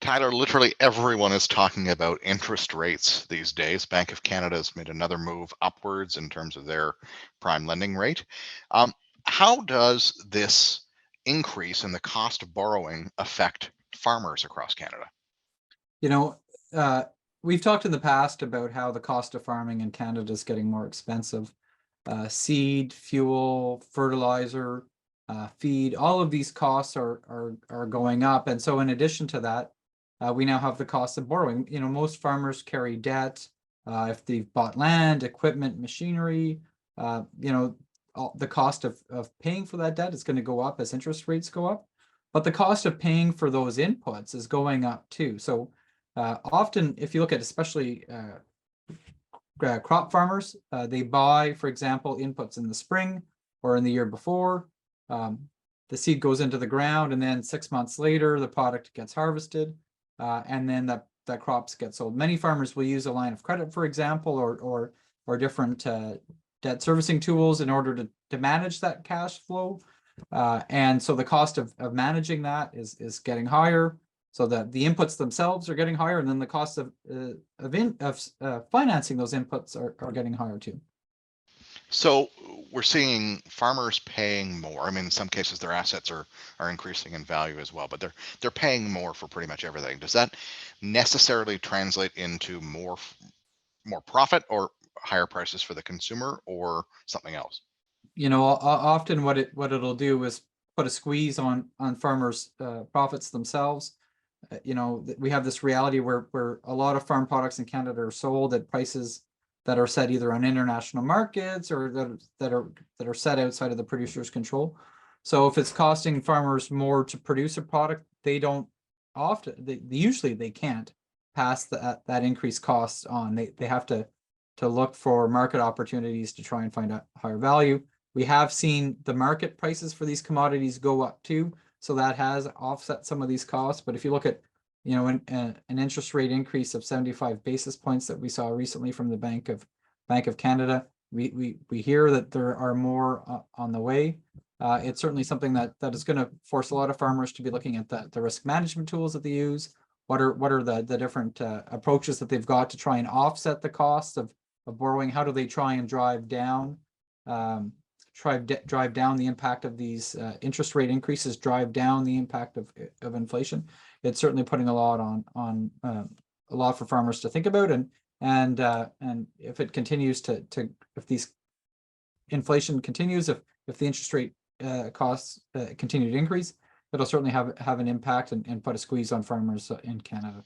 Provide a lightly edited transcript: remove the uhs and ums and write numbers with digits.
Tyler, literally everyone is talking about interest rates these days. Bank of Canada has made another move upwards in terms of their prime lending rate. Um, how does this increase in the cost of borrowing affect farmers across Canada? You know, uh, we've talked in the past about how the cost of farming in Canada is getting more expensive. Seed, fuel, fertilizer, feed, all of these costs are going up. And so in addition to that, we now have the cost of borrowing. You know, most farmers carry debt. If they've bought land, equipment, machinery, the cost of paying for that debt is going to go up as interest rates go up. But the cost of paying for those inputs is going up too. So often, if you look at especially crop farmers, they buy, for example, inputs in the spring or in the year before. The seed goes into the ground, and then 6 months later, the product gets harvested, and then that crops get sold. Many farmers will use a line of credit, for example, or different debt servicing tools in order to manage that cash flow. And so the cost of managing that is getting higher. So that the inputs themselves are getting higher, and then the cost of financing those inputs are getting higher too. So we're seeing farmers paying more. I mean, in some cases, their assets are increasing in value as well, but they're paying more for pretty much everything. Does that necessarily translate into more profit or higher prices for the consumer or something else? You know, often what it'll do is put a squeeze on farmers' profits themselves. You know, we have this reality where a lot of farm products in Canada are sold at prices that are set either on international markets or that are set outside of the producer's control. So if it's costing farmers more to produce a product, they don't often usually they can't pass that increased cost on. They have to look for market opportunities to try and find a higher value. We have seen the market prices for these commodities go up too, so that has offset some of these costs. But if you look at, you know, an interest rate increase of 75 basis points that we saw recently from the Bank of Canada, we hear that there are more on the way. It's certainly something that is going to force a lot of farmers to be looking at the risk management tools that they use. What are the different approaches that they've got to try and offset the cost of borrowing? How do they try and drive down the impact of these interest rate increases, drive down the impact of inflation? It's certainly putting a lot on a lot for farmers to think about, and if it continues if these inflation continues, if the interest rate costs continue to increase, it'll certainly have an impact and put a squeeze on farmers in Canada.